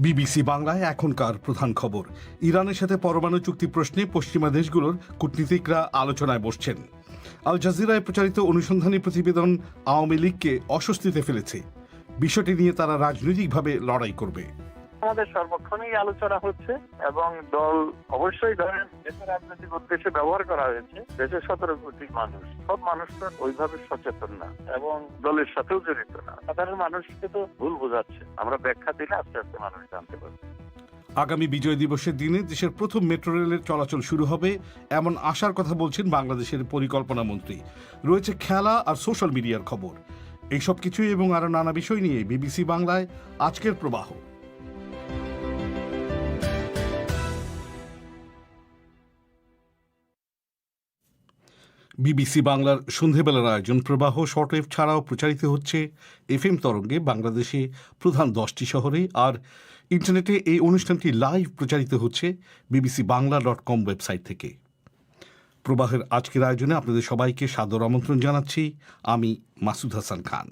BBC বাংলায় এখনকার প্রধান খবর। ইরানের সাথে পরমাণু চুক্তি প্রশ্নে পশ্চিমা দেশগুলোর কূটনীতিকরা আলোচনায় বসছেন। আল জাজিরায় প্রচারিত অনুসন্ধানী প্রতিবেদন আওয়ামী লীগকে অস্বস্তিতে ফেলেছে। বিষয়টি নিয়ে তারা রাজনৈতিকভাবে লড়াই করবে। আমাদের সর্বক্ষণই আলোচনা হচ্ছে এবং দল অবশ্যই ধরেন দেশের রাজনৈতিক উদ্দেশ্যে ব্যবহার করা হয়েছে। দেশের 17 কোটি মানুষ, সব মানুষ তো ওইভাবে সচেতন না এবং দলের সাথেও জড়িত না। সাধারণ মানুষকে তো ভুল বোঝাচ্ছে। আমরা ব্যাখ্যা দিলে আস্তে আস্তে মানুষ জানতে পারবে। আগামী বিজয় দিবসের দিনে দেশের প্রথম মেট্রো রেলের চলাচল শুরু হবে এমন আশার কথা বলছেন বাংলাদেশের পরিকল্পনা মন্ত্রী। রয়েছে খেলা আর সোশ্যাল মিডিয়ার খবর। এইসব কিছুই এবং আরো নানা বিষয় নিয়ে বিবিসি বাংলায় আজকের প্রবাহ। বিবিসি বাংলার সন্ধেবেলার আয়োজন প্রবাহ শর্টওয়েভ ছাড়াও প্রচারিত হচ্ছে এফএম তরঙ্গে বাংলাদেশে প্রধান 10টি শহরে, আর ইন্টারনেটে এই অনুষ্ঠানটি লাইভ প্রচারিত হচ্ছে bbcbangla.com ওয়েবসাইট থেকে। প্রবাহের আজকের আয়োজনে আপনাদের সবাইকে সাদর আমন্ত্রণ জানাচ্ছি আমি মাসুদ হাসান খান।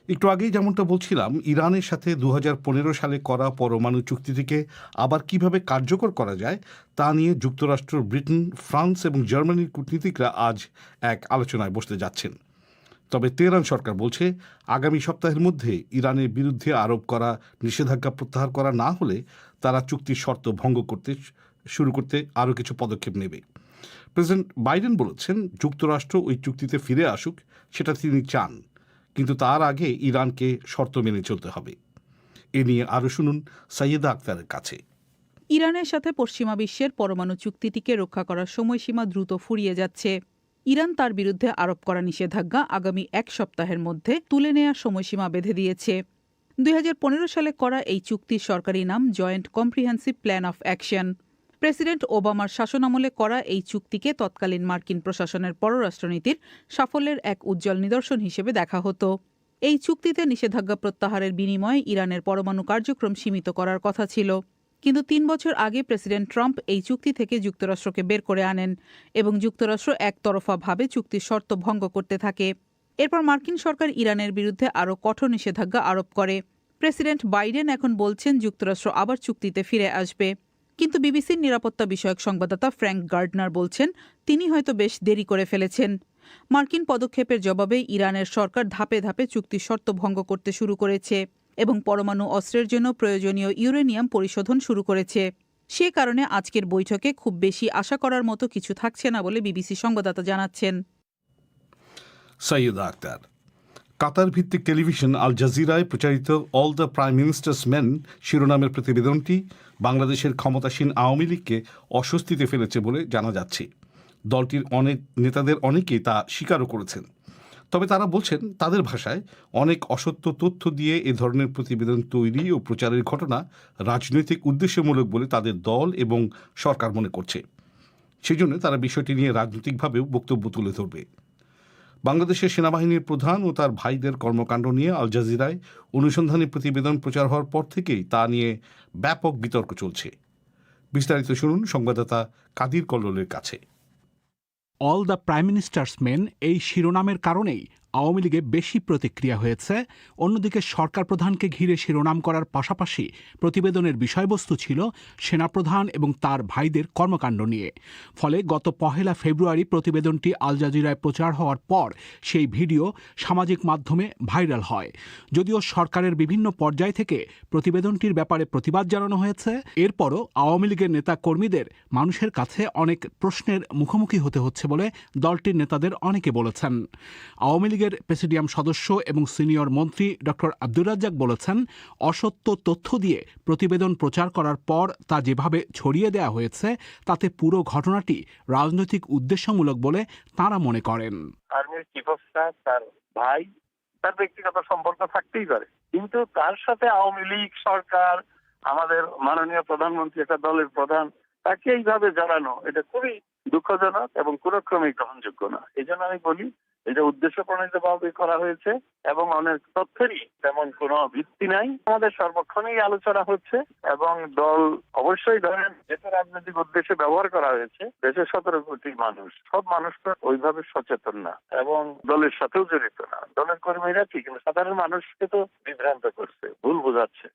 একটু আগেই যেমনটা বলছিলাম, ইরানের সাথে 2015 সালে করা পরমাণু চুক্তিটিকে আবার কিভাবে কার্যকর করা যায় তা নিয়ে যুক্তরাষ্ট্র, ব্রিটেন, ফ্রান্স এবং জার্মানির কূটনীতিকরা আজ এক আলোচনায় বসতে যাচ্ছেন। তবে তেহরান সরকার বলছে আগামী সপ্তাহের মধ্যে ইরানের বিরুদ্ধে আরোপ করা নিষেধাজ্ঞা প্রত্যাহার করা না হলে তারা চুক্তির শর্ত ভঙ্গ শুরু করতে আরও কিছু পদক্ষেপ নেবে। প্রেসিডেন্ট বাইডেন বলেছেন যুক্তরাষ্ট্র ওই চুক্তিতে ফিরে আসুক, সেটা তিনি চান, কিন্তু তার আগে ইরানকে শর্ত মেনে চলতে হবে। এ নিয়ে আরো শুনুন সাইয়েদা আক্তারের কাছে। ইরানের সাথে পশ্চিমা বিশ্বের পরমাণু চুক্তিটিকে রক্ষা করার সময়সীমা দ্রুত ফুরিয়ে যাচ্ছে। ইরান তার বিরুদ্ধে আরোপ করা নিষেধাজ্ঞা আগামী এক সপ্তাহের মধ্যে তুলে নেওয়ার সময়সীমা বেঁধে দিয়েছে। 2015 সালে করা এই চুক্তির সরকারি নাম joint comprehensive plan of action. President ওবামার শাসনামলে করা এই চুক্তিকে তৎকালীন মার্কিন প্রশাসনের পররাষ্ট্রনীতির সাফল্যের এক উজ্জ্বল নিদর্শন হিসেবে দেখা হতো। এই চুক্তিতে নিষেধাজ্ঞা প্রত্যাহারের বিনিময়ে ইরানের পরমাণু কার্যক্রম সীমিত করার কথা ছিল, কিন্তু 3 বছর আগে প্রেসিডেন্ট ট্রাম্প এই চুক্তি থেকে যুক্তরাষ্ট্রকে বের করে আনেন এবং যুক্তরাষ্ট্র একতরফাভাবে চুক্তির শর্ত ভঙ্গ করতে থাকে। এরপর মার্কিন সরকার ইরানের বিরুদ্ধে আরও কঠোর নিষেধাজ্ঞা আরোপ করে। প্রেসিডেন্ট বাইডেন এখন বলছেন যুক্তরাষ্ট্র আবার চুক্তিতে ফিরে আসবে, কিন্তু বিবিসির নিরাপত্তা বিষয়ক সংবাদদাতা ফ্র্যাঙ্ক গার্ডনার বলছেন তিনি হয়তো বেশ দেরি করে ফেলেছেন। মার্কিন পদক্ষেপের জবাবে ইরানের সরকার ধাপে ধাপে চুক্তির শর্ত ভঙ্গ করতে শুরু করেছে এবং পরমাণু অস্ত্রের জন্য প্রয়োজনীয় ইউরেনিয়াম পরিশোধন শুরু করেছে। সে কারণে আজকের বৈঠকে খুব বেশি আশা করার মতো কিছু থাকছে না বলে বিবিসি সংবাদদাতা জানাচ্ছেন। সাইয়েদা আক্তার। কাতার ভিত্তিক টেলিভিশন আল জাজিরায় প্রচারিত all the prime ministers main শিরোনামের প্রতিবেদনটি বাংলাদেশের ক্ষমতাসীন আওয়ামী লীগকে অস্বস্তিতে ফেলেছে বলে জানা যাচ্ছে। দলটির অনেক নেতাদের অনেকেই তা স্বীকারও করেছেন। তবে তারা বলছেন তাদের ভাষায় অনেক অসত্য তথ্য দিয়ে এ ধরনের প্রতিবেদন তৈরি ও প্রচারের ঘটনা রাজনৈতিক উদ্দেশ্যমূলক বলে তাদের দল এবং সরকার মনে করছে। সেই জন্য তারা বিষয়টি নিয়ে রাজনৈতিকভাবেও বক্তব্য তুলে ধরবে। বাংলাদেশের সেনাবাহিনীর প্রধান ও তার ভাইদের কর্মকাণ্ড নিয়ে আল জাজিরায় অনুসন্ধানী প্রতিবেদন প্রচার হওয়ার পর থেকেই তা নিয়ে ব্যাপক বিতর্ক চলছে। বিস্তারিত শুনুন সংবাদদাতা কাদির কল্লোলের কাছে। All the prime ministers main এই শিরোনামের কারণেই আওয়ামী লীগে বেশি প্রতিক্রিয়া হয়েছে। অন্যদিকে সরকার প্রধানকে ঘিরে শিরোনাম করার পাশাপাশি প্রতিবেদনের বিষয়বস্তু ছিল সেনাপ্রধান এবং তার ভাইদের কর্মকাণ্ড নিয়ে। ফলে গত 1 ফেব্রুয়ারি প্রতিবেদনটি আল জাজিরায় প্রচার হওয়ার পর সেই ভিডিও সামাজিক মাধ্যমে ভাইরাল হয়। যদিও সরকারের বিভিন্ন পর্যায় থেকে প্রতিবেদনটির ব্যাপারে প্রতিবাদ জানানো হয়েছে, এরপরও আওয়ামী লীগের নেতা কর্মীদের মানুষের কাছে অনেক প্রশ্নের মুখোমুখি হতে হচ্ছে বলে দলটির নেতাদের অনেকে বলেছেন। আওয়ামী লীগের প্রেসিডিয়াম সদস্য এবং সিনিয়র মন্ত্রী ডক্টর আব্দুর রাজ্জাক বলেছেন, অসত্য তথ্য দিয়ে প্রতিবেদন প্রচার করার পর তা যেভাবে ছড়িয়ে দেওয়া হয়েছে তাতে পুরো ঘটনাটি রাজনৈতিক উদ্দেশ্যমূলক বলে তাঁরা মনে করেন। আর্মির চিফ অফ স্টাফ, তার ভাই, তার ব্যক্তিগত সম্পর্ক থাকতেই পারে, কিন্তু তার সাথে আওয়ামী লীগ, সরকার, আমাদের মাননীয় প্রধানমন্ত্রী, একটা দলের প্রধান, তাকে এইভাবে জানানো এটা খুবই দুঃখজনক এবং কোনো ক্রমেই গ্রহণযোগ্য না। এই জন্য আমি বলি এটা উদ্দেশ্য প্রণীতভাবে করা হয়েছে এবং অনেক তথ্যেরই তেমন কোনো ভিত্তি নাই। আমাদের সর্বক্ষণই আলোচনা হচ্ছে এবং দল অবশ্যই ধরেন দেশের রাজনৈতিক উদ্দেশ্যে ব্যবহার করা হয়েছে। দেশের 17 কোটি মানুষ, সব মানুষ তো ওইভাবে সচেতন না এবং দলের সাথেও জড়িত না। দলের কর্মীরা ঠিক, কিন্তু সাধারণ মানুষকে তো বিভ্রান্ত করছে, ভুল বোঝাচ্ছে।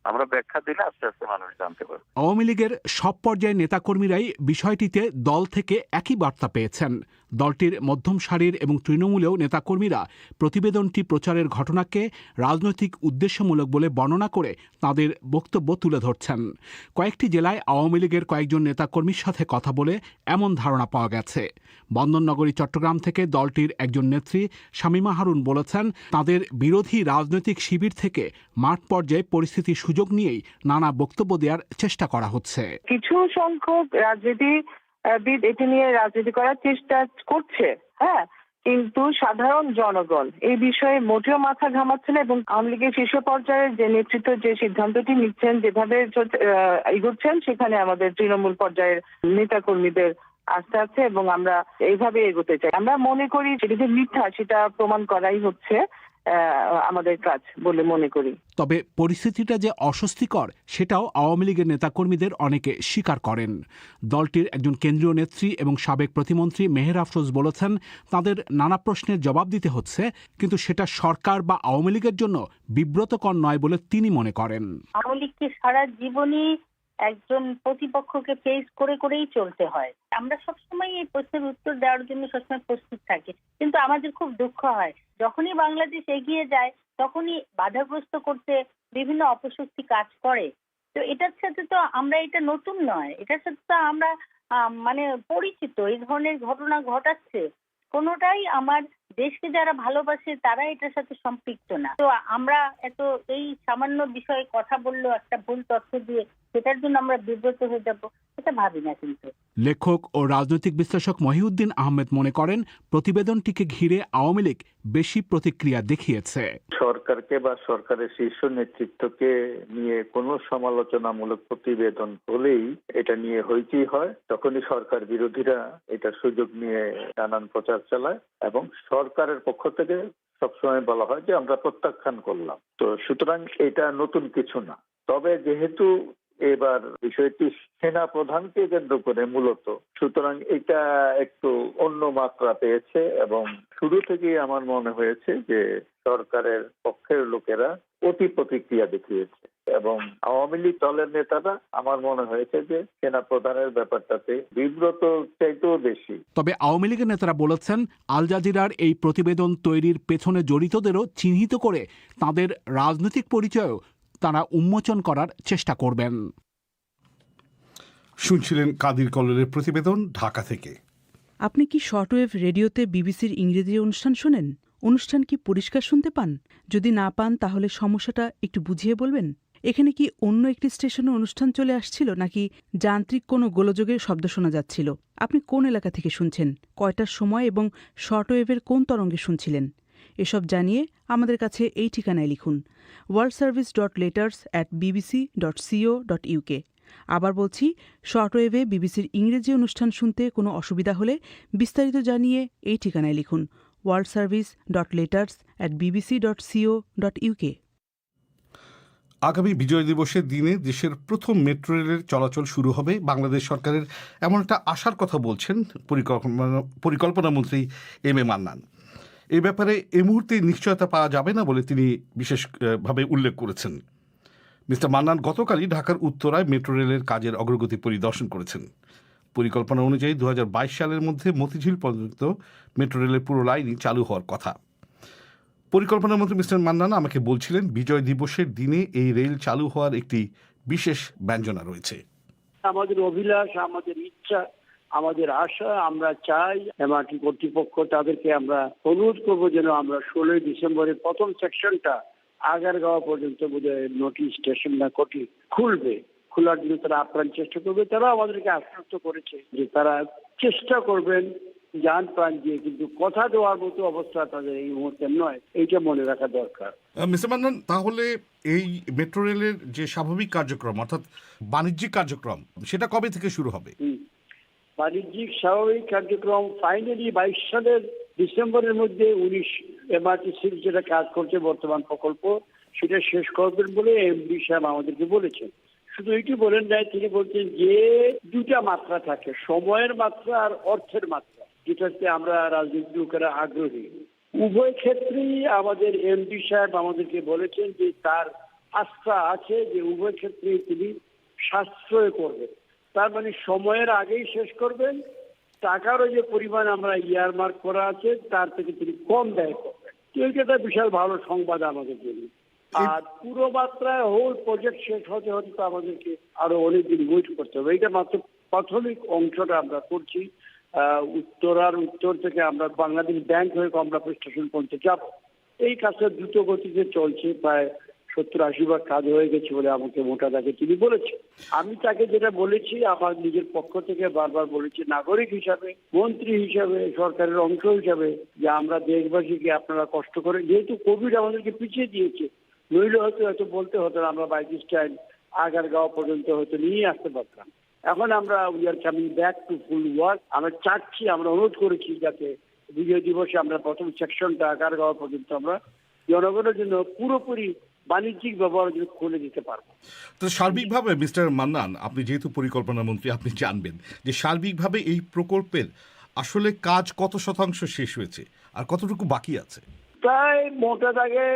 আমরা ব্যাখ্যা দিলে আস্তে আস্তে মানুষ জানতে পারবে। আওয়ামী লীগের সব পর্যায়ের নেতাকর্মীরাই বিষয়টিতে দল থেকে একই বার্তা পেয়েছেন। দলটির মধ্যম সারির এবং তৃণমূলেও নেতাকর্মীরা প্রতিবেদনটি প্রচারের ঘটনাকে রাজনৈতিক উদ্দেশ্যমূলক বলে বর্ণনা করে তাদের বক্তব্য তুলে ধরছেন। কয়েকটি জেলায় আওয়ামী লীগের কয়েকজন নেতাকর্মীর সাথে কথা বলে এমন ধারণা পাওয়া গেছে। বন্দরনগরী চট্টগ্রাম থেকে দলটির একজন নেত্রী শামীমা হারুন বলেছেন, তাদের বিরোধী রাজনৈতিক শিবির থেকে মাঠ পর্যায়ে পরিস্থিতির সুযোগ নিয়েই নানা বক্তব্য দেওয়ার চেষ্টা করা হচ্ছে। কিছু সংখ্যক রাজনীতিবিদ এটি নিয়ে রাজনীতি করার চেষ্টা করছে, হ্যাঁ, কিন্তু সাধারণ জনগণ এই বিষয়ে মোটেও মাথা ঘামাচ্ছে না এবং আওয়ামী লীগের শীর্ষ পর্যায়ের যে নেতৃত্ব যে সিদ্ধান্তটি নিচ্ছেন, যেভাবে এগোচ্ছেন, সেখানে আমাদের তৃণমূল পর্যায়ের নেতাকর্মীদের আস্থা আছে এবং আমরা এইভাবে এগোতে চাই। আমরা মনে করি সেটা যে মিথ্যা সেটা প্রমাণ করাই হচ্ছে আমাদের কাজ বলে মনে করি। তবে পরিস্থিতিটা যে অস্বস্তিকর সেটাও আওয়ামী লীগের নেতাকর্মীদের অনেকে স্বীকার করেন। দলটির একজন কেন্দ্রীয় নেত্রী এবং সাবেক প্রতিমন্ত্রী মেহের আফরোজ বলেছেন, তাদের নানা প্রশ্নের জবাব দিতে হচ্ছে, কিন্তু সেটা সরকার বা আওয়ামী লীগের জন্য বিব্রতকর নয় বলে তিনি মনে করেন। আওয়ামী লীগকে সারা জীবনই একজন প্রতিপক্ষকে ফেস করে করেই চলতে হয়। আমরা সবসময় এই প্রশ্নের উত্তর দেওয়ার জন্য সবসময় প্রস্তুত থাকি, কিন্তু আমাদের খুব দুঃখ হয় যখনই বাংলাদেশ এগিয়ে যায় তখনই বাধাগ্রস্ত করতে বিভিন্ন অপশক্তি কাজ করে। তো এটার সাথে তো আমরা, এটা নতুন নয়, এটার সাথে তো আমরা মানে পরিচিত। এই ধরনের ঘটনা ঘটাচ্ছে, কোনোটাই আমার দেশকে যারা ভালোবাসে তারা এটার সাথে সম্পৃক্ত না। তো আমরা এত এই সামান্য বিষয়ে কথা বললেও একটা ভুল তথ্য দিয়ে সেটার জন্য আমরা বিব্রত হয়ে যাব, এটা ভাবি না। কিন্তু লেখক ও রাজনৈতিক বিশ্লেষক মহিউদ্দিন আহমেদ মনে করেন, প্রতিবেদনটিকে ঘিরে আওয়ামী লীগ বেশি প্রতিক্রিয়া দেখিয়েছে। সরকারকে বা সরকারের শীর্ষ নেতৃত্বকে নিয়ে কোনো সমালোচনামূলক প্রতিবেদন হলেই এটা নিয়ে হইচই হয়, তখনই সরকার বিরোধীরা এটার সুযোগ নিয়ে নানান প্রচার চালায় এবং সরকারের পক্ষ থেকে সবসময় বলা হয় যে আমরা প্রত্যাখ্যান করলাম। তো সুতরাং এটা নতুন কিছু না। তবে যেহেতু এবার বিষয়টি সেনা প্রধানকে কেন্দ্র করে মূলত, সুতরাং এটা একটু অন্য মাত্রা পেয়েছে এবং শুরু থেকেই আমার মনে হয়েছে যে সরকারের পক্ষের লোকেরা অতি প্রতিক্রিয়া দেখিয়েছে এবং আওয়ামী লীগ দলের নেতারা আমার মনে হয়েছে যে সেনা প্রধানের ব্যাপারটাতে বিব্রত চাইতেও বেশি। তবে আওয়ামী লীগের নেতারা বলেছেন, আল জাজিরার এই প্রতিবেদন তৈরির পেছনে জড়িতদেরও চিহ্নিত করে তাদের রাজনৈতিক পরিচয়ও তারা উন্মোচন করার চেষ্টা করবেন। শুনছিলেন কাদির কল্লোলের প্রতিবেদন ঢাকা থেকে। আপনি কি শর্টওয়েভ রেডিওতে বিবিসির ইংরেজি অনুষ্ঠান শোনেন? অনুষ্ঠান কি পরিষ্কার শুনতে পান? যদি না পান তাহলে সমস্যাটা একটু বুঝিয়ে বলবেন। এখানে কি অন্য একটি স্টেশনে অনুষ্ঠান চলে আসছিল, নাকি যান্ত্রিক কোনো গোলযোগের শব্দ শোনা যাচ্ছিল? আপনি কোন এলাকা থেকে শুনছেন, কয়টার সময় এবং শর্টওয়েভের কোন তরঙ্গে শুনছিলেন? এসব জানিয়ে আমাদের কাছে এই ঠিকানায় লিখুন, worldservice.letters@bbc.co.uk। আবার বলছি, শর্টওয়েভে বিবিসির ইংরেজি অনুষ্ঠান শুনতে কোনো অসুবিধা হলে বিস্তারিত জানিয়ে এই ঠিকানায় লিখুন, worldservice.letters@bbc.co.uk। আগামী বিজয় দিবসের দিনে দেশের প্রথম মেট্রো রেলের চলাচল শুরু হবে বাংলাদেশ সরকারের এমন একটা আশার কথা বলছেন পরিকল্পনা মন্ত্রী এম এ মান্নান। এই ব্যাপারে এই মুহূর্তে নিশ্চয়তা পাওয়া যাবে না বলে তিনি বিশেষভাবে উল্লেখ করেছেন। মিস্টার মান্নান গতকালই ঢাকার উত্তরায় মেট্রো রেলের কাজের অগ্রগতি পরিদর্শন করেছেন। পরিকল্পনা অনুযায়ী 2022 সালের মধ্যে মতিঝিল পর্যন্ত মেট্রো রেলের পুরো লাইনই চালু হওয়ার কথা। পরিকল্পনা মন্ত্রী মিস্টার মান্নান আমাকে বলছিলেন, বিজয় দিবসের দিনে এই রেল চালু হওয়ার একটি বিশেষ ব্যঞ্জনা রয়েছে। আমাদের অভিলাষ, আমাদের ইচ্ছা, আমাদের আশা, আমরা চাই এমআরটি কর্তৃপক্ষ তাদেরকে আমরা অনুরোধ করবো যেন আমরা 16 ডিসেম্বরের প্রথম সেকশনটা আগারগাঁও পর্যন্ত বোধহয় নটি স্টেশন না কটি খুলবে, খোলার জন্য তারা আপ্রাণ চেষ্টা করবে। তারা আমাদেরকে আশ্বস্ত করেছে যে তারা চেষ্টা করবেন জান প্রাণ দিয়ে, কিন্তু কথা দেওয়ার মতো অবস্থা তাদের এই মুহূর্তে নয়, এইটা মনে রাখা দরকার। মিস্টার মান্নান, তাহলে এই মেট্রো রেলের যে স্বাভাবিক কার্যক্রম অর্থাৎ বাণিজ্যিক কার্যক্রম সেটা কবে থেকে শুরু হবে? বাণিজ্যিক স্বাভাবিক কার্যক্রম ফাইনালি 22 সালের ডিসেম্বরের মধ্যে 19 এমআরটিসি যেটা কাজ করছে বর্তমান প্রকল্প সেটা শেষ করবেন বলে এমডি সাহেব আমাদেরকে বলেছেন। শুধু এটি বলেন নাই, তিনি বলছেন যে দুটা মাত্রা থাকে, সময়ের মাত্রা আর অর্থের মাত্রা, যেটাতে আমরা রাজনীতির লোকেরা আগ্রহী। উভয় ক্ষেত্রেই আমাদের এমডি সাহেব আমাদেরকে বলেছেন যে তার আস্থা আছে যে উভয় ক্ষেত্রেই তিনি সাশ্রয় করবেন। তার মানে সময়ের আগেই শেষ করবেন, টাকারও যে পরিমাণ আমরা ইয়ারমার্ক করা আছে তার থেকে তিনি কম ব্যয় করবেন। এটা একটা বিশাল ভালো সংবাদ আমাদের জন্য। আর পুরো মাত্রায় হোল প্রজেক্ট শেষ হতে হতে তো আমাদেরকে আরো অনেকদিন ওয়েট করতে হবে। এটা মাত্র প্রাথমিক অংশটা আমরা করছি। উত্তর থেকে আমরা বাংলাদেশ ব্যাংক হয়ে কমলাপুর স্টেশন পর্যন্ত যাব। এই কাজটা দ্রুত গতিতে চলছে, প্রায় 70-80 কাজ হয়ে গেছে বলে আমাকে মোটা দাগে তিনি বলেছে। আমি তাকে যেটা বলেছি, আমার নিজের পক্ষ থেকে বারবার বলেছি, নাগরিক হিসাবে, মন্ত্রী হিসাবে, সরকারের অংশ হিসাবে, যে আমরা দেশবাসীকে আপনারা কষ্ট করে, যেহেতু কোভিড আমাদেরকে পিছিয়ে দিয়েছে, নইলে হয়তো বলতে হতো আমরা বাইক স্ট্যান্ড আগারগাঁও পর্যন্ত হয়তো নিয়ে আসতে পারতাম। এখন আমরা we are coming back to full work. আমরা চাচ্ছি, আমরা অনুরোধ করেছি যাতে বিজয় দিবসে আমরা প্রথম সেকশনটা আগারগাঁও পর্যন্ত আমরা জনগণের জন্য পুরোপুরি বাণিজ্যিক ব্যবহারের জন্য খুলে দিতে পারবো। তো সার্বিকভাবে মিস্টার মান্নান, আপনি যেহেতু পরিকল্পনা মন্ত্রী, আপনি জানবেন যে সার্বিকভাবে এই প্রকল্পের আসলে কাজ কত শতাংশ শেষ হয়েছে আর কতটুকু বাকি আছে? প্রায় মোটা দাগে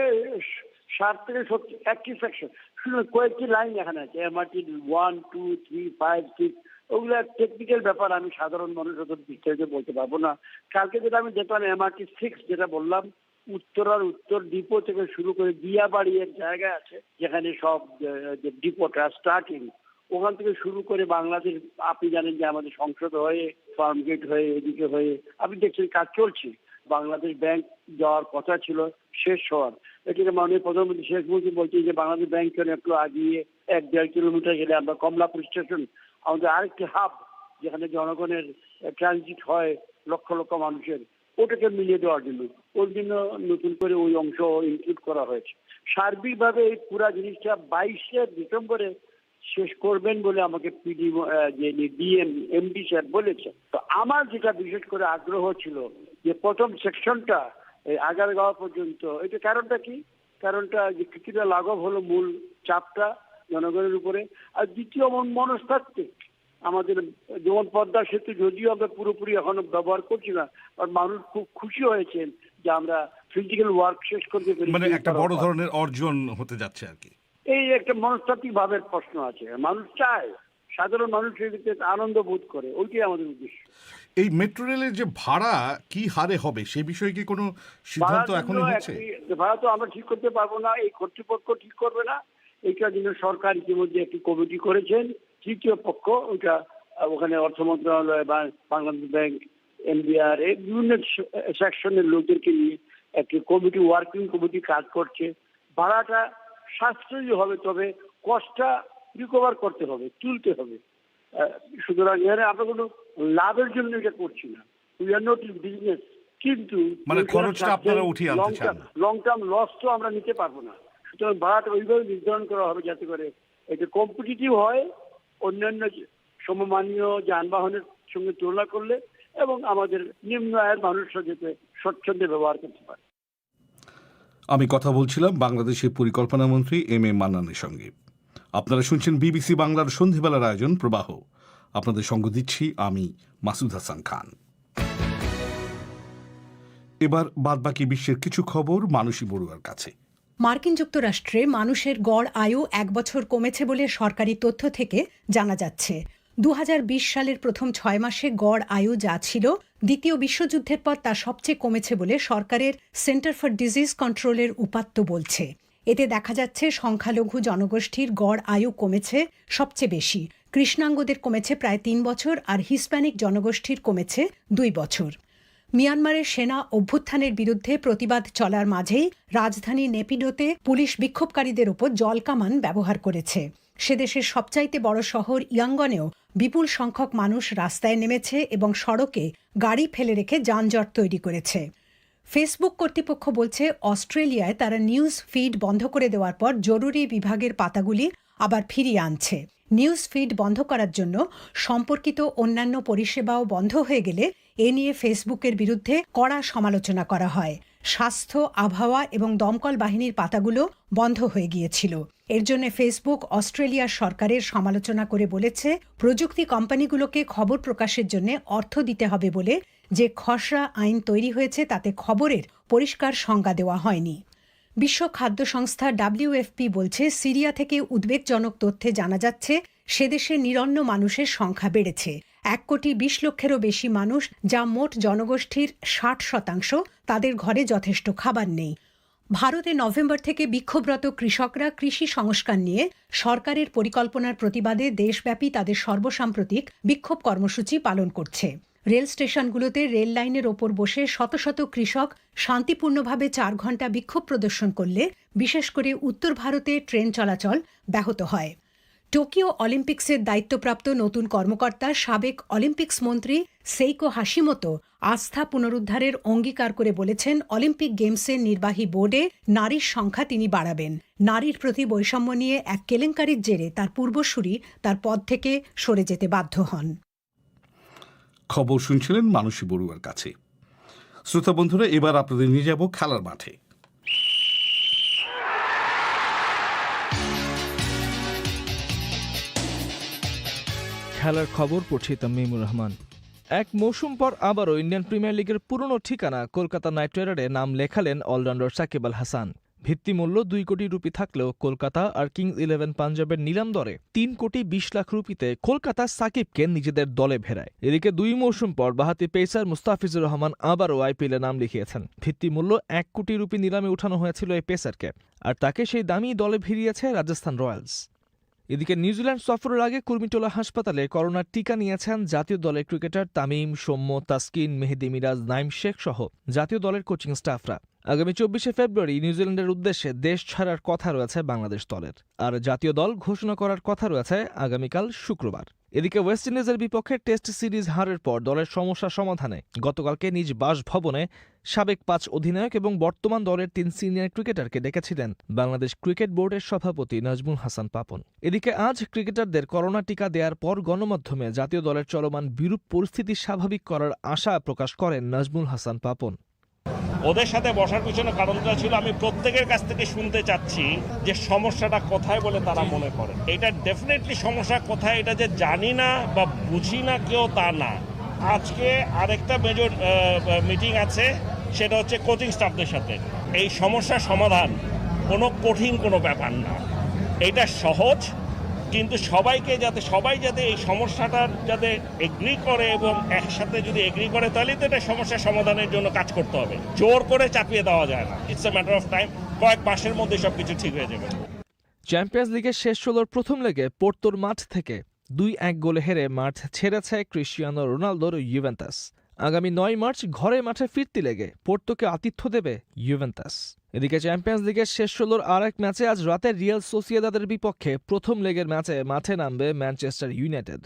60 থেকে 70 একটি সেকশন, শুধু কয়েকটি লাইন এখানে আছে, এমআরটি 1, 2, 3, 5, 6, ওগুলো টেকনিক্যাল ব্যাপার, আমি সাধারণ মানুষ অত বিস্তারিত বলতে পারবো না। কালকে যেটা আমি দেখলাম এমআরটি 6 যেটা বললাম, উত্তর ডিপো থেকে শুরু করে দিয়াবাড়ি এক জায়গায় আছে যেখানে সব ডিপোটা স্টার্টিং, ওখান থেকে শুরু করে বাংলাদেশ, আপনি জানেন যে আমাদের সংসদ হয়ে, ফার্মগেট হয়ে, এদিকে হয়ে, আপনি দেখছেন কাজ চলছে। বাংলাদেশ ব্যাংক যাওয়ার কথা ছিল, শেষ হওয়ার, এটাকে মাননীয় প্রধানমন্ত্রী শেখ মুজিব বলছে যে বাংলাদেশ ব্যাংক একটু আগিয়ে 1-1.5 কিলোমিটার গেলে আমরা কমলাপুর স্টেশন, আমাদের আরেকটি হাব যেখানে জনগণের ট্রানজিট হয় লক্ষ লক্ষ মানুষের, ওটাকে মিলিয়ে দেওয়ার জন্য, ওর জন্য নতুন করে ওই অংশ ইনক্লুড করা হয়েছে। সার্বিকভাবে এই পুরা জিনিসটা 22শে ডিসেম্বরে শেষ করবেন বলে আমাকে পিডি যে ডিএম এমডি স্যার বলেছে। তো আমার যেটা বিশেষ করে আগ্রহ ছিল যে প্রথম সেকশনটা আগারগাঁও পর্যন্ত, এটা কারণটা কি? কারণটা যে কিছুটা লাঘব হলো মূল চাপটা জনগণের উপরে, আর দ্বিতীয় মনস্তাত্ত্বিক, আমাদের যেমন পদ্মা সেতু যদিও আমরা পুরোপুরি এখনো ব্যবহার করছি না, আর মানুষ খুব খুশি হয়েছেন যে আমরা ফিজিক্যাল ওয়ার্ক শেষ করতে পেরেছি, মানে একটা বড় ধরনের অর্জন হতে যাচ্ছে আর কি। এই একটা মনস্তাত্ত্বিক ভাবের প্রশ্ন আছে, মানুষ চায়, সাধারণ মানুষ আনন্দ বোধ করে, ওইটাই আমাদের উদ্দেশ্য। এই মেট্রো রেলের যে ভাড়া কি হারে হবে সে বিষয়ে কি কোনো সিদ্ধান্ত এখনো হচ্ছে? ভাড়া তো আমরা ঠিক করতে পারবো না, এই কর্তৃপক্ষ ঠিক করবে না। এইটার জন্য সরকার ইতিমধ্যে একটি কমিটি করেছেন, তৃতীয় পক্ষ, ওইটা ওখানে অর্থ মন্ত্রণালয় বা বাংলাদেশ ব্যাংক, এনবিআর, এই বিভিন্ন সেকশনের লোকদেরকে নিয়ে একটি কমিটি, ওয়ার্কিং কমিটি কাজ করছে। ভাড়াটা সাশ্রয়ী হবে, তবে কষ্টটা রিকভার করতে হবে, তুলতে হবে। সুতরাং এখানে আমরা কোনো লাভের জন্য এটা করছি না, we are not in business, কিন্তু মানে খরচটা আপনারা উঠিয়ে আনতে চান, লং টার্ম লস তো আমরা নিতে পারবো না। সুতরাং ভাড়াটা ওইভাবে নির্ধারণ করা হবে যাতে করে এটা কম্পিটিটিভ হয় অন্যান্য সমমানীয় যানবাহনের সঙ্গে তুলনা করলে, এবং আমাদের নিম্ন আয়ের মানুষরা যাতে স্বচ্ছন্দে ব্যবহার করতে পারে। আমি কথা বলছিলাম বাংলাদেশের পরিকল্পনা মন্ত্রী এম এ মান্নানের সঙ্গে। আপনারা শুনছেন বিবিসি বাংলার সন্ধ্যেবেলার আয়োজন প্রবাহ। আপনাদের সঙ্গ দিচ্ছি আমি মাসুদ হাসান খান। এবার বাদবাকি বিশ্বের কিছু খবর মানসী বড়ুয়ার কাছে। মার্কিন যুক্তরাষ্ট্রে মানুষের গড় আয়ু 1 বছর কমেছে বলে সরকারি তথ্য থেকে জানা যাচ্ছে। 2020 সালের প্রথম 6 মাসে গড় আয়ু যা ছিল, দ্বিতীয় বিশ্বযুদ্ধের পর তা সবচেয়ে কমেছে বলে সরকারের সেন্টার ফর ডিজিজ কন্ট্রোলের উপাত্ত বলছে। এতে দেখা যাচ্ছে সংখ্যালঘু জনগোষ্ঠীর গড় আয়ু কমেছে সবচেয়ে বেশি। কৃষ্ণাঙ্গদের কমেছে প্রায় 3 বছর, আর হিস্প্যানিক জনগোষ্ঠীর কমেছে 2 বছর। মিয়ানমারের সেনা অভ্যুত্থানের বিরুদ্ধে প্রতিবাদ চলার মাঝেই রাজধানী নেপিডোতে পুলিশ বিক্ষোভকারীদের ওপর জলকামান ব্যবহার করেছে। সে দেশের সবচাইতে বড় শহর ইয়াঙ্গনেও বিপুল সংখ্যক মানুষ রাস্তায় নেমেছে এবং সড়কে গাড়ি ফেলে রেখে যানজট তৈরি করেছে। ফেসবুক কর্তৃপক্ষ বলছে অস্ট্রেলিয়ায় তারা নিউজ ফিড বন্ধ করে দেওয়ার পর জরুরি বিভাগের পাতাগুলি আবার ফিরিয়ে আনছে। নিউজ ফিড বন্ধ করার জন্য সম্পর্কিত অন্যান্য পরিষেবাও বন্ধ হয়ে গেলে এ নিয়ে ফেসবুকের বিরুদ্ধে কড়া সমালোচনা করা হয়। স্বাস্থ্য, আবহাওয়া এবং দমকল বাহিনীর পাতাগুলো বন্ধ হয়ে গিয়েছিল। এর জন্য ফেসবুক অস্ট্রেলিয়ার সরকারের সমালোচনা করে বলেছে, প্রযুক্তি কোম্পানিগুলোকে খবর প্রকাশের জন্য অর্থ দিতে হবে বলে যে খসড়া আইন তৈরি হয়েছে তাতে খবরের পরিষ্কার সংজ্ঞা দেওয়া হয়নি। বিশ্ব খাদ্য সংস্থা WFP বলছে, সিরিয়া থেকে উদ্বেগজনক তথ্যে জানা যাচ্ছে সেদেশে নিরন্ন মানুষের সংখ্যা বেড়েছে। 1,20,00,000-এরও বেশি মানুষ, যা মোট জনগোষ্ঠীর 60%, তাদের ঘরে যথেষ্ট খাবার নেই। ভারতে নভেম্বর থেকে বিক্ষোভরত কৃষকরা কৃষি সংস্কার নিয়ে সরকারের পরিকল্পনার প্রতিবাদে দেশব্যাপী তাদের সর্বসাম্প্রতিক বিক্ষোভ কর্মসূচি পালন করছে। রেল স্টেশনগুলোতে রেল লাইনের ওপর বসে শত শত কৃষক শান্তিপূর্ণভাবে 4 ঘণ্টা বিক্ষোভ প্রদর্শন করলে বিশেষ করে উত্তর ভারতে ট্রেন চলাচল ব্যাহত হয়। টোকিও অলিম্পিক্সের দায়িত্বপ্রাপ্ত নতুন কর্মকর্তা সাবেক অলিম্পিক্স মন্ত্রী সেইকো হাশিমোতো আস্থা পুনরুদ্ধারের অঙ্গীকার করে বলেছেন, অলিম্পিক গেমসের নির্বাহী বোর্ডে নারীর সংখ্যা তিনি বাড়াবেন। নারীর প্রতি বৈষম্য নিয়ে এক কেলেঙ্কারির জেরে তার পূর্বসূরি তার পদ থেকে সরে যেতে বাধ্য হন। খবর শুনছিলেন মানসী বড়ুয়ার কাছে। শ্রোতা বন্ধুরা, এবার আপনাদের নিয়ে যাব খেলার মাঠে। খেলার খবর পড়ছি তামিমুর রহমান। এক মৌসুম পর আবারও ইন্ডিয়ান প্রিমিয়ার লিগের পুরনো ঠিকানা কলকাতা নাইট রাইডারে নাম লেখালেন অলরাউন্ডার সাকিব আল হাসান। ভিত্তিমূল্য 2 কোটি রুপি থাকলেও কলকাতা আর কিংস 11 পাঞ্জাবের নিলাম দরে 3,20,00,000 রুপিতে কলকাতা সাকিবকে নিজেদের দলে ভেড়ায়। এদিকে 2 মৌসুম পর বাঁহাতি পেসার মুস্তাফিজুর রহমান আবারও আইপিএলে নাম লিখিয়েছেন। ভিত্তিমূল্য 1 কোটি রুপি নিলামে উঠানো হয়েছিল এই পেসারকে, আর তাকে সেই দামি দলে ভিড়িয়েছে রাজস্থান রয়্যালস। এদিকে নিউজিল্যান্ড সফরের আগে কুর্মিটোলা হাসপাতালে করোনার টিকা নিয়েছেন জাতীয় দলের ক্রিকেটার তামিম, সৌম্য, তাসকিন, মেহেদি মিরাজ, নাইম শেখ সহ জাতীয় দলের কোচিং স্টাফরা। আগামী 24শে ফেব্রুয়ারি নিউজিল্যান্ডের উদ্দেশ্যে দেশ ছাড়ার কথা রয়েছে বাংলাদেশ দলের, আর জাতীয় দল ঘোষণা করার কথা রয়েছে আগামীকাল শুক্রবার। এদিকে ওয়েস্ট ইন্ডিজের বিপক্ষে টেস্ট সিরিজ হারের পর দলের সমস্যা সমাধানে গতকালকে নিজ বাসভবনে সাবেক 5 অধিনায়ক এবং বর্তমান দলের 3 সিনিয়র ক্রিকেটারকে ডেকেছিলেন বাংলাদেশ ক্রিকেট বোর্ডের সভাপতি নাজমুল হাসান পাপন। এদিকে আজ ক্রিকেটারদের করোনা টিকা দেওয়ার পর গণমাধ্যমে জাতীয় দলের চলমান বিরূপ পরিস্থিতি স্বাভাবিক করার আশা প্রকাশ করেন নাজমুল হাসান পাপন। ওদের সাথে বসার পিছনে কারণটা ছিল, আমি প্রত্যেকের কাছ থেকে শুনতে চাচ্ছি যে সমস্যাটা কোথায় বলে তারা মনে করে। এটা ডেফিনেটলি সমস্যা কোথায় এটা যে জানি না বা বুঝি না কেউ তা না। আজকে আরেকটা মেজর মিটিং আছে, সেটা হচ্ছে কোচিং স্টাফদের সাথে। এই সমস্যার সমাধান কোনো কঠিন কোনো ব্যাপার না, এটা সহজ, কিন্তু সবাই যাতে এই সমস্যাটার যাতে এগ্রি করে এবং একসাথে যদি এগ্রি করে, তাহলে তো এটা সমস্যার সমাধানের জন্য কাজ করতে হবে। জোর করে চাপিয়ে দেওয়া যায় না। It's a matter of time, কয়েক মাসের মধ্যে সবকিছু ঠিক হয়ে যাবে। চ্যাম্পিয়ন্স লিগের শেষ 16 প্রথম লেগে পোর্তোর মাঠ থেকে 2-1 গোলে হেরে মাঠ ছেড়েছে ক্রিস্টিয়ানো রোনালদোর ইউভেন্টাস। আগামী 9 মার্চ ঘরে মাঠে ফিরতি লেগে পোর্তোকে আতিথ্য দেবে ইউভেন্টাস। এদিকে চ্যাম্পিয়ন্স লিগের শেষ 16 আর এক ম্যাচে আজ রাতে রিয়াল সোসিয়েদাদের বিপক্ষে প্রথম লেগের ম্যাচে মাঠে নামবে ম্যানচেস্টার ইউনাইটেড।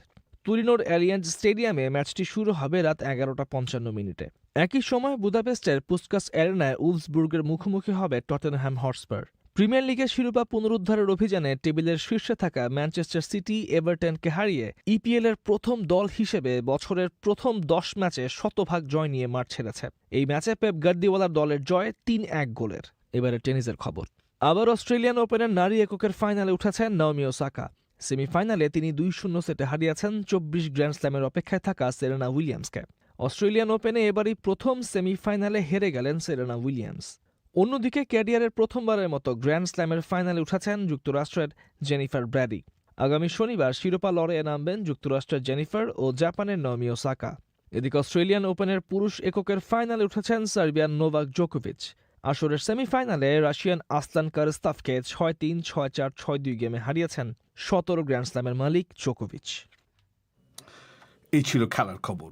তুরিনোর অ্যালিয়েন্জ স্টেডিয়ামে ম্যাচটি শুরু হবে রাত 11:55। একই সময় বুদাপেস্টের পুস্কাস অ্যারেনায় উলফসবুর্গের মুখোমুখি হবে টটেনহ্যাম হটস্পার। প্রিমিয়ার লিগের শিরোপা পুনরুদ্ধারের অভিযানে টেবিলের শীর্ষে থাকা ম্যানচেস্টার সিটি এভারটনকে হারিয়ে ইপিএলের প্রথম দল হিসেবে বছরের প্রথম 10 ম্যাচে 100% জয় নিয়ে মাঠ ছেড়েছে। এই ম্যাচে পেপ গার্দিওলার দলের জয় 3-1 গোলের। এবারে টেনিসের খবর। আবার অস্ট্রেলিয়ান ওপেনের নারী এককের ফাইনালে উঠেছেন নাওমি ওসাকা। সেমিফাইনালে তিনি 2-0 সেটে হারিয়েছেন 24 গ্র্যান্ড স্ল্যামের অপেক্ষায় থাকা সেরেনা উইলিয়ামসকে। অস্ট্রেলিয়ান ওপেনে এবারই প্রথম সেমিফাইনালে হেরে গেলেন সেরেনা উইলিয়ামস। অন্যদিকে ক্যারিয়ারের প্রথমবারের মতো গ্র্যান্ড স্ল্যামের ফাইনালে উঠেছেন যুক্তরাষ্ট্রের জেনিফার ব্র্যাডি। আগামী শনিবার শিরোপা লড়াইয়ে নামবেন যুক্তরাষ্ট্রের জেনিফার ও জাপানের নাওমি ওসাকা। এদিকে অস্ট্রেলিয়ান ওপেনের পুরুষ এককের ফাইনালে উঠেছেন সার্বিয়ান নোভাক জোকোভিচ। আসরের সেমিফাইনালে রাশিয়ান আসলান কারস্তাভকে 6-3, 6-4, 6-2 গেমে হারিয়েছেন 17 গ্র্যান্ড স্ল্যামের মালিক জোকোভিচ। এই ছিল খেলার খবর।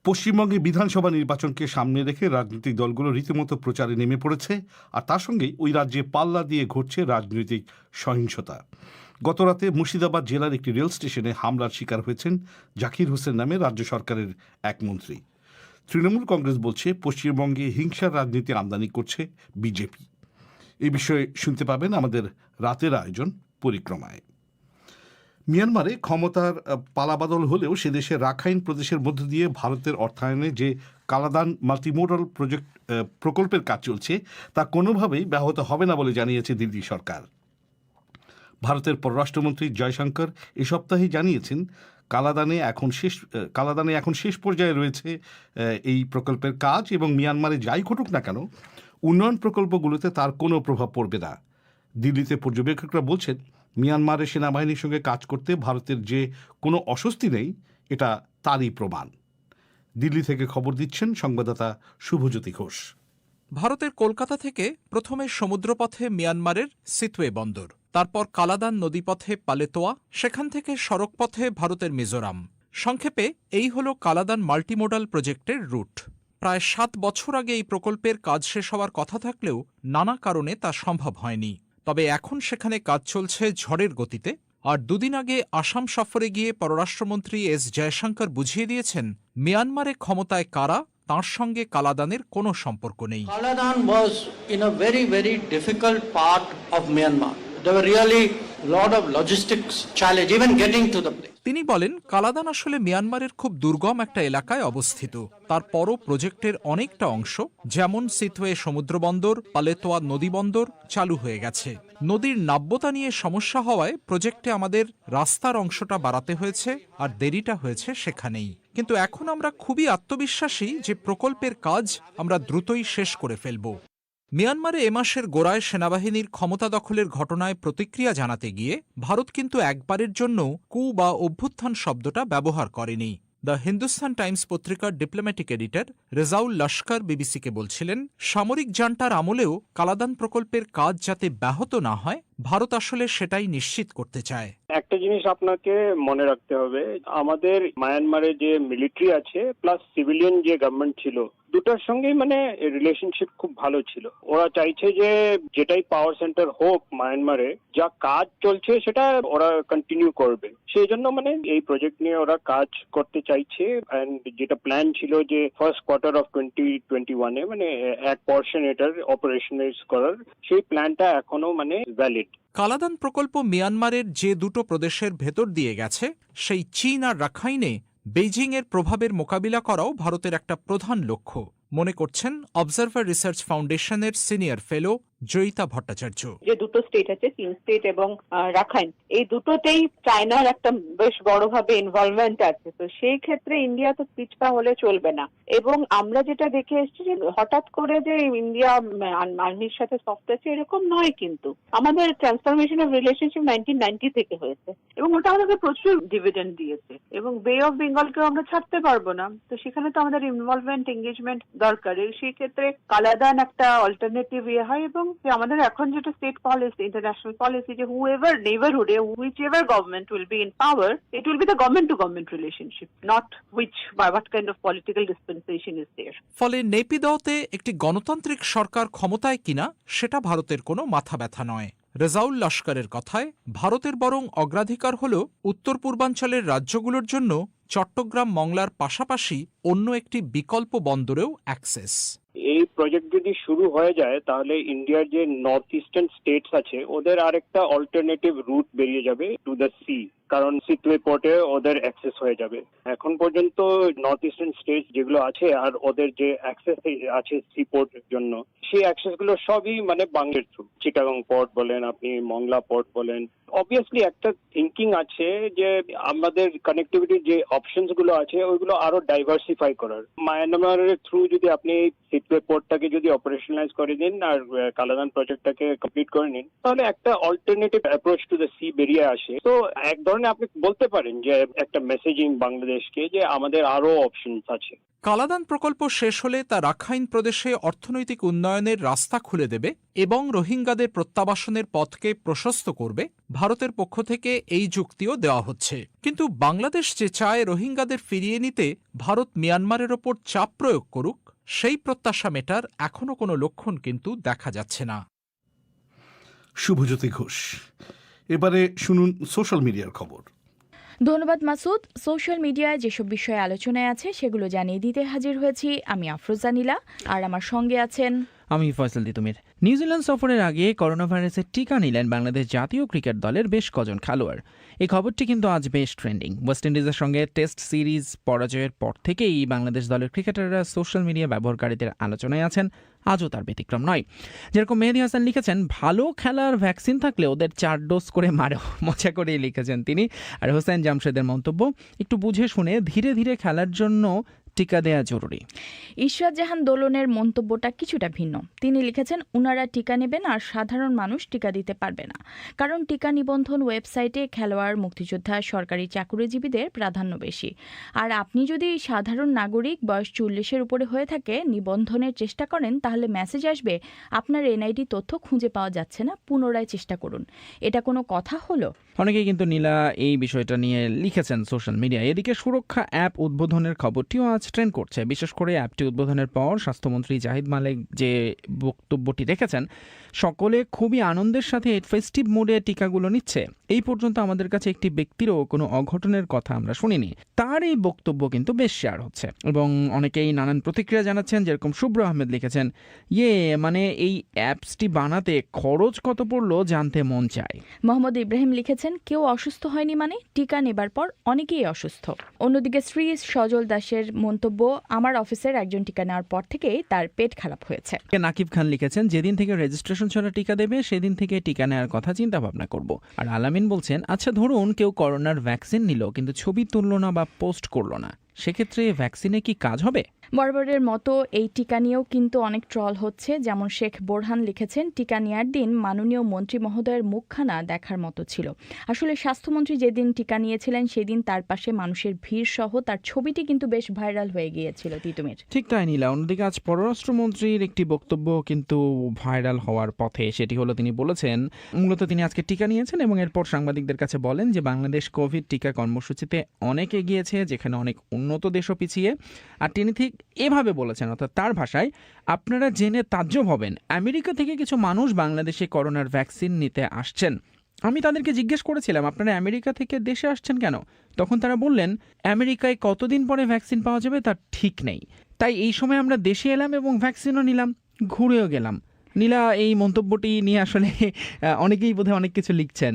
পশ্চিমবঙ্গে বিধানসভা নির্বাচনকে সামনে রেখে রাজনৈতিক দলগুলো রীতিমতো প্রচারে নেমে পড়েছে, আর তার সঙ্গেই ওই রাজ্যে পাল্লা দিয়ে ঘটছে রাজনৈতিক সহিংসতা। গতরাতে মুর্শিদাবাদ জেলার একটি রেল স্টেশনে হামলার শিকার হয়েছেন জাকির হোসেন নামে রাজ্য সরকারের এক মন্ত্রী। তৃণমূল কংগ্রেস বলছে পশ্চিমবঙ্গে হিংসার রাজনীতি আমদানি করছে বিজেপি। এই বিষয়ে শুনতে পাবেন আমাদের রাতের আয়োজন পরিক্রমায়। মিয়ানমারে ক্ষমতার পালাবদল হলেও সে দেশে রাখাইন প্রদেশের মধ্য দিয়ে ভারতের অর্থায়নে যে কালাদান মাল্টিমোডাল প্রকল্পের কাজ চলছে তা কোনোভাবেই ব্যাহত হবে না বলে জানিয়েছে দিল্লি সরকার। ভারতের পররাষ্ট্রমন্ত্রী জয়শঙ্কর এ সপ্তাহেই জানিয়েছেন কালাদানে এখন শেষ পর্যায়ে রয়েছে এই প্রকল্পের কাজ, এবং মিয়ানমারে যাই ঘটুক না কেন উন্নয়ন প্রকল্পগুলোতে তার কোনো প্রভাব পড়বে না। দিল্লিতে পর্যবেক্ষকরা বলছেন, মিয়ানমারের সেনাবাহিনীর সঙ্গে কাজ করতে ভারতের যে কোনো অস্বস্তি নেই, এটা তারই প্রমাণ। দিল্লি থেকে খবর দিচ্ছেন সংবাদদাতা শুভজ্যোতি ঘোষ। ভারতের কলকাতা থেকে প্রথমে সমুদ্রপথে মিয়ানমারের সিতওয়ে বন্দর, তারপর কালাদান নদীপথে পালেতোয়া, সেখান থেকে সড়কপথে ভারতের মিজোরাম। সংক্ষেপে এই হল কালাদান মাল্টিমোডাল প্রজেক্টের রুট। প্রায় 7 বছর আগে এই প্রকল্পের কাজ শেষ হওয়ার কথা থাকলেও নানা কারণে তা সম্ভব হয়নি। তবে এখন সেখানে কাজ চলছে ঝড়ের গতিতে। আর দুদিন আগে আসাম সফরে গিয়ে পররাষ্ট্রমন্ত্রী এস জয়শঙ্কর বুঝিয়ে দিয়েছেন, মিয়ানমারে ক্ষমতায় কারা, তাঁর সঙ্গে কালাদানের কোনো সম্পর্ক নেই। Kaladan was in a very, very difficult part of Myanmar. There were really a lot of logistics challenge, even getting to the place. তিনি বলেন, কালাদান আসলে মিয়ানমারের খুব দুর্গম একটা এলাকায় অবস্থিত। তারপরও প্রজেক্টের অনেকটা অংশ, যেমন সিতওয়ে সমুদ্রবন্দর, পালেতোয়া নদীবন্দর চালু হয়ে গেছে। নদীর নাব্যতা নিয়ে সমস্যা হওয়ায় প্রজেক্টে আমাদের রাস্তার অংশটা বাড়াতে হয়েছে, আর দেরিটা হয়েছে সেখানেই। কিন্তু এখন আমরা খুবই আত্মবিশ্বাসী যে প্রকল্পের কাজ আমরা দ্রুতই শেষ করে ফেলব। মিয়ানমারে এ মাসের গোড়ায় সেনাবাহিনীর ক্ষমতা দখলের ঘটনায় প্রতিক্রিয়া জানাতে গিয়ে ভারত কিন্তু একবারের জন্য কু বা অভ্যুত্থান শব্দটা ব্যবহার করেনি। দ্য হিন্দুস্তান টাইমস পত্রিকার ডিপ্লোম্যাটিক এডিটর রেজাউল লস্কর বিবিসিকে বলছিলেন, সামরিক জান্টার আমলেও কালাদান প্রকল্পের কাজ যাতে ব্যাহত না হয়, ভারত আসলে সেটাই নিশ্চিত করতে চায়। একটা জিনিস আপনাকে মনে রাখতে হবে, আমাদের মায়ানমারে যে মিলিটারি আছে প্লাস সিভিলিয়ান যে গভর্নমেন্ট ছিল, দুটার সঙ্গেই মানে রিলেশনশিপ খুব ভালো ছিল। ওরা চাইছে যে যেটাই পাওয়ার সেন্টার হোক মায়ানমারে, যা কাজ চলছে সেটা ওরা কন্টিনিউ করবে। সেই জন্য মানে এই প্রজেক্ট নিয়ে ওরা কাজ করতে চাইছে। এন্ড যেটা প্ল্যান ছিল যে ফার্স্ট কোয়ার্টার অফ 2021 মানে এক পোর্শন এটার অপারেশনালাইজ করার, সেই প্ল্যানটা এখনো মানে ভ্যালিড। কালাদান প্রকল্প মিয়ানমারের যে দুটো প্রদেশের ভেতর দিয়ে গেছে, সেই চীন আর রাখাইনে বেইজিংয়ের প্রভাবের মোকাবিলা করাও ভারতের একটা প্রধান লক্ষ্য, মনে করছেন অবজারভার রিসার্চ ফাউন্ডেশনের সিনিয়র ফেলো জয়িতা ভট্টাচার্য। যে দুটো স্টেট আছে, চীন স্টেট এবং রাখাইন, এই দুটোতেই চায়নার একটা বেশ বড়ভাবে ইনভলভমেন্ট আছে। তো সেই ক্ষেত্রে ইন্ডিয়া তো পিছপা হলে চলবে না। এবং আমরা যেটা দেখে এসেছি যে হঠাৎ করে যে ইন্ডিয়া আর্মির সাথে সফট আছে এরকম নয়, কিন্তু আমাদের ট্রান্সফরমেশন অফ রিলেশনশিপ 1990 থেকে হয়েছে এবং ওটা আমাদেরকে প্রচুর ডিভিডেন্ড দিয়েছে। এবং বে অফ বেঙ্গলকেও আমরা ছাড়তে পারবো না, তো সেখানে তো আমাদের ইনভলভমেন্ট এঙ্গেজমেন্ট দরকার। সেই ক্ষেত্রে কালাদান একটা অল্টারনেটিভ হয়। এবং আমাদের এখন যেটা স্টেট পলিসি, ইন্টারন্যাশনাল পলিসি, যে whoever নেইবারহুডে whichever government will be in power, it will be the government to government relationship, not what kind of political dispensation is there. ফলে নেপিদোতে একটি গণতান্ত্রিক সরকার ক্ষমতায় কিনা সেটা ভারতের কোনো মাথা ব্যথা নয়। রেজাউল লস্করের কথায়, ভারতের বরং অগ্রাধিকার হল উত্তর পূর্বাঞ্চলের রাজ্যগুলোর জন্য চট্টগ্রাম মংলার পাশাপাশি অন্য একটি বিকল্প বন্দরেও অ্যাক্সেস। এই প্রজেক্ট যদি শুরু হয়ে যায় তাহলে ইন্ডিয়ার যে নর্থ ইস্টার্ন স্টেটস আছে ওদের আরেকটা অল্টারনেটিভ রুট বেরিয়ে যাবে টু দ্য সি, কারণ সিতওয়ে পোর্টে ওদের অ্যাক্সেস হয়ে যাবে। এখন পর্যন্ত নর্থ ইস্টার্ন স্টেটস যেগুলো আছে আর ওদের যে অ্যাক্সেস আছে সি পোর্টের জন্য, সেই অ্যাক্সেস গুলো সবই মানে বাংলার থ্রু। চিটাগং পোর্ট বলেন, আপনি মংলা পোর্ট বলেন। অবভিয়াসলি একটা থিঙ্কিং আছে যে আমাদের কানেক্টিভিটির যে অপশনস গুলো আছে ওইগুলো আরো ডাইভার্সিফাই করার। মায়ানমারের থ্রু যদি আপনি সিতওয়ে পোর্টটাকে যদি অপারেশনালাইজ করে দিন আর কালাদান প্রজেক্টটাকে কমপ্লিট করে নিন, তাহলে একটা alternative approach to the sea বেরিয়ে আসে। তো এক ধরনের আপনি বলতে পারেন যে একটা মেসেজিং বাংলাদেশকে যে আমাদের আরো অপশনস আছে। কালাদান প্রকল্প শেষ হলে তা রাখাইন প্রদেশে অর্থনৈতিক উন্নয়নের রাস্তা খুলে দেবে এবং রোহিঙ্গাদের প্রত্যাবাসনের পথকে প্রশস্ত করবে। ভারতের পক্ষ থেকে এই যুক্তিও দেওয়া হচ্ছে। কিন্তু বাংলাদেশ যে চায় রোহিঙ্গাদের ফিরিয়ে নিতে ভারত মিয়ানমারের ওপর চাপ প্রয়োগ করুক, সেই প্রত্যাশা মেটার এখনো কোনো লক্ষণ কিন্তু দেখা যাচ্ছে না। শুভজ্যোতি ঘোষ। এবারে শুনুন সোশ্যাল মিডিয়ার খবর। ধন্যবাদ মাসুদ। সোশ্যাল মিডিয়ায় যেসব বিষয়ে আলোচনায় আছে সেগুলো জানিয়ে দিতে হাজির হয়েছি আমি আফরোজা নীলা, আর আমার সঙ্গে আছেন আমি ফয়সাল তিতুমির। নিউজিল্যান্ড সফরের আগে করোনা ভাইরাসের টিকা নিলেন বাংলাদেশ জাতীয় ক্রিকেট দলের বেশ কজন খেলোয়াড়। এই খবরটি কিন্তু আজ বেশ ট্রেন্ডিং। ওয়েস্ট ইন্ডিজের সঙ্গে টেস্ট সিরিজ পরাজয়ের পর থেকেই বাংলাদেশ দলের ক্রিকেটাররা সোশ্যাল মিডিয়া ব্যবহারকারীদের আলোচনায় আছেন, আজও তার ব্যতিক্রম নয়। যেরকম মেহেদী হাসান লিখেছেন, ভালো খেলার ভ্যাকসিন থাকলে ওদের 4 ডোজ করে মারো, মজা করেই লিখেছেন তিনি। আর হোসেন জামশেদের মন্তব্য, একটু বুঝে শুনে ধীরে ধীরে খেলার জন্য টিকা দেয়া জরুরি। ইশরাত জাহান দোলনের মন্তব্যটা কিছুটা ভিন্ন। তিনি লিখেছেন, উনারা টিকা নেবেন আর সাধারণ মানুষ টিকা দিতে পারবে না, কারণ টিকা নিবন্ধন ওয়েবসাইটে খেলোয়াড়, মুক্তিযোদ্ধা, সরকারি চাকুরিজীবীদের প্রাধান্য বেশি। আর আপনি যদি সাধারণ নাগরিক বয়স 40-এর উপরে হয়ে থাকে নিবন্ধনের চেষ্টা করেন, তাহলে মেসেজ আসবে আপনার এনআইডি তথ্য খুঁজে পাওয়া যাচ্ছে না, পুনরায় চেষ্টা করুন। এটা কোনো কথা হলো? অনেকেই কিন্তু নীলা এই বিষয়টা নিয়ে লিখেছেন সোশ্যাল মিডিয়ায়। এদিকে সুরক্ষা অ্যাপ উদ্বোধনের খবরটিও আজ ট্রেন্ড করছে। বিশেষ করে অ্যাপটি উদ্বোধনের পর স্বাস্থ্যমন্ত্রী জাহিদ মালেক যে বক্তব্যটি রেখেছেন, সকলে খুবই আনন্দের সাথে ফেস্টিভ মোডে টিকাগুলো নিচ্ছে। এই পর্যন্ত আমাদের কাছে একটি ব্যক্তিরও কোনো অঘটনের কথা আমরা শুনিনি। তার এই বক্তব্য কিন্তু বেশ শেয়ার হচ্ছে এবং অনেকেই নানান প্রতিক্রিয়া জানাচ্ছেন। যেরকম শুভ্র আহমেদ লিখেছেন, মানে এই অ্যাপসটি বানাতে খরচ কত পড়লো জানতে মন চায়। মোহাম্মদ ইব্রাহিম লিখেছেন, কেউ অসুস্থ হয়নি মানে টিকা নেবার পর অনেকেই অসুস্থ। অন্যদিকে শ্রী সজল দাসের মন্তব্য, আমার অফিসের একজন টিকা নেওয়ার পর থেকেই তার পেট খারাপ হয়েছে। নাকিব খান লিখেছেন, যেদিন থেকে রেজিস্ট্রেশন ছাড়া টিকা দেবে সেদিন থেকে টিকা নেওয়ার কথা চিন্তা ভাবনা করব। আর আলামিন বলছেন, আচ্ছা ধরুন কেউ করোনার ভ্যাকসিন নিল কিন্তু ছবি তুললো না বা পোস্ট করলো না, সেক্ষেত্রে ভ্যাকসিনে কি কাজ হবে? বরাবরের মতো এই টিকা নিয়েও কিন্তু অনেক ট্রল হচ্ছে। যেমন শেখ বোরহান লিখেছেন, টিকা নেয়ার দিন মাননীয় মন্ত্রী মহোদয়ের মুখখানা দেখার মতো ছিল। আসলে স্বাস্থ্যমন্ত্রী যেদিন টিকা নিয়েছিলেন সেদিন তার পাশে মানুষের ভিড় সহ তার ছবিটি কিন্তু বেশ ভাইরাল হয়ে গিয়েছিল। তিতুমির ঠিক তাই নীলা। অন্যদিকে আজ পররাষ্ট্রমন্ত্রীর একটি বক্তব্য কিন্তু ভাইরাল হওয়ার পথে। সেটি হলো, তিনি বলেছেন, মূলত তিনি আজকে টিকা নিয়েছেন এবং এরপর সাংবাদিকদের কাছে বলেন যে বাংলাদেশ কোভিড টিকা কর্মসূচিতে অনেক এগিয়েছে, যেখানে অনেক উন্নত দেশও পিছিয়ে। আর তিনি ঠিক এভাবে বলেছেন, অর্থাৎ তার ভাষায়, আপনারা জেনে তাজ্জব হবেন, আমেরিকা থেকে কিছু মানুষ বাংলাদেশে করোনার ভ্যাকসিন নিতে আসছেন। আমি তাদেরকে জিজ্ঞেস করেছিলাম, আপনারা আমেরিকা থেকে দেশে আসছেন কেন? তখন তারা বললেন, আমেরিকায় কতদিন পরে ভ্যাকসিন পাওয়া যাবে তার ঠিক নেই, তাই এই সময় আমরা দেশে এলাম এবং ভ্যাকসিনও নিলাম, ঘুরেও গেলাম। নীলা, এই মন্তব্যটি নিয়ে আসলে অনেকেই বোধহয় অনেক কিছু লিখছেন।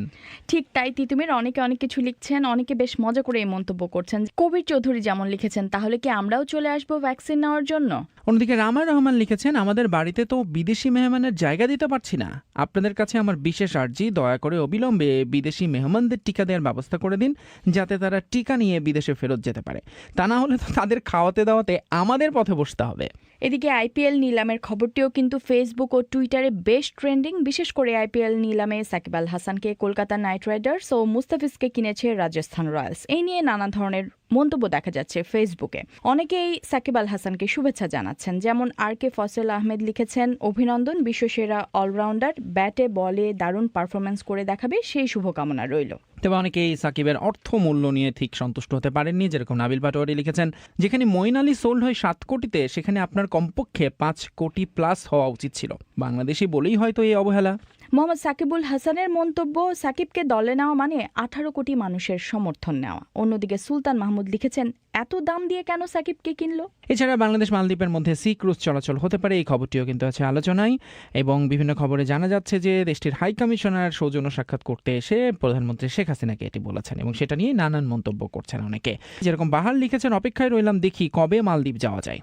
ঠিক তাই তিতুমির, অনেকে অনেক কিছু লিখছেন, অনেকে বেশ মজা করে এই মন্তব্য করছেন। কবির চৌধুরী যেমন লিখেছেন, তাহলে কি আমরাও চলে আসবো ভ্যাকসিন নেওয়ার জন্য? অন্যদিকে রামা রহমান লিখেছেন, আমাদের বাড়িতে তো বিদেশি মেহমানের জায়গা দিতে পারছি না, আপনাদের কাছে আমার বিশেষ আর্জি, দয়া করে অবিলম্বে বিদেশি মেহমানদের টিকা দেওয়ার ব্যবস্থা করে দিন, যাতে তারা টিকা নিয়ে বিদেশে ফেরত যেতে পারে। তা না হলে তো তাদের খাওয়াতে দাওয়াতে আমাদের পথে বসতে হবে। এদিকে আইপিএল নিলামের খবরটিও কিন্তু ফেসবুক ও টুইটারে বেশ ট্রেন্ডিং। বিশেষ করে আইপিএল নিলামে সাকিব আল হাসানকে কলকাতা নাইট রাইডার্স ও মুস্তাফিজকে কিনেছে রাজস্থান রয়্যালস। এই নিয়ে নানা ধরনের মন্তব্য দেখা যাচ্ছে ফেসবুকে। অনেকেই সাকিব আল হাসানকে শুভেচ্ছা জানাচ্ছেন। যেমন RK ফসল আহমেদ লিখেছেন, অভিনন্দন, বিশ্বসেরা অলরাউন্ডার, ব্যাটে বলে দারুণ পারফরমেন্স করে দেখাবে, সেই শুভকামনা রইল। তবে অনেকেই সাকিবের অর্থ মূল্য নিয়ে ঠিক সন্তুষ্ট হতে পারেননি। যেরকম নাবিল পাটোয়ারি লিখেছেন, যেখানে মঈন আলী সোল্ড হয় 7 কোটিতে, সেখানে আপনার কমপক্ষে 5 কোটি প্লাস হওয়া উচিত ছিল। বাংলাদেশি বলেই হয়তো এই অবহেলা। মোহাম্মদ সাকিবুল হাসানের মন্তব্য, সাকিবকে দলে নেওয়া মানে 18 কোটি মানুষের সমর্থন নেওয়া। অন্যদিকে সুলতান মাহমুদ লিখেছেন, এত দাম দিয়ে কেন সাকিবকে কিনলো? এছাড়া বাংলাদেশ মালদ্বীপের মধ্যে সি ক্রুজ চলাচল হতে পারে, এই খবরটিও কিন্তু আছে আলোচনায়। এবং বিভিন্ন খবরে জানা যাচ্ছে যে দেশটির হাই কমিশনার সৌজন্য সাক্ষাৎ করতে এসে প্রধানমন্ত্রী শেখ হাসিনাকে এটি বলেছেন এবং সেটা নিয়ে নানান মন্তব্য করছেন অনেকে। যেরকম বাহার লিখেছেন, অপেক্ষায় রইলাম, দেখি কবে মালদ্বীপ যাওয়া যায়।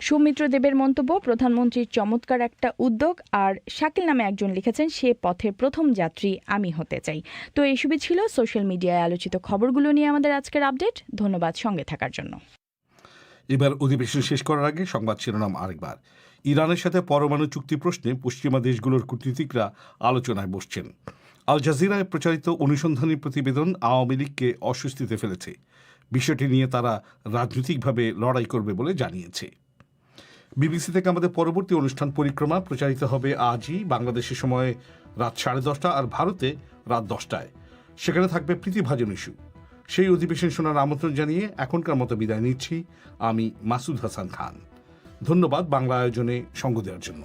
সৌমিত্র দেবের মন্তব্য, প্রধানমন্ত্রীর চমৎকার একটা উদ্যোগ। আর শাকিল নামে একজন লিখেছেন, সে পথের প্রথম যাত্রী আমি হতে চাই। তো এইসবই ছিল সোশ্যাল মিডিয়ায় আলোচিত খবরগুলো নিয়ে আমাদের আজকের আপডেট। ধন্যবাদ সঙ্গে থাকার জন্য। এবার অধিবেশন শেষ করার আগে সংবাদ শিরোনাম আরেকবার। ইরানের সাথে পরমাণু চুক্তি প্রশ্নে পশ্চিমা দেশগুলোর কূটনীতিকরা আলোচনায় বসছেন। আল জাজিরায় প্রচারিত অনুসন্ধানী প্রতিবেদন আওয়ামী লীগকে অস্বস্তিতে ফেলেছে। বিষয়টি নিয়ে তারা রাজনৈতিকভাবে লড়াই করবে বলে জানিয়েছে। বিবিসি থেকে আমাদের পরবর্তী অনুষ্ঠান পরিক্রমা প্রচারিত হবে আজই, বাংলাদেশের সময় রাত 10:30 আর ভারতে রাত 10টায়। সেখানে থাকবে প্রীতিভাজন ইস্যু। সেই অধিবেশন শোনার আমন্ত্রণ জানিয়ে এখনকার মতো বিদায় নিচ্ছি আমি মাসুদ হাসান খান। ধন্যবাদ বাংলা আয়োজনে সঙ্গ দেওয়ার জন্য।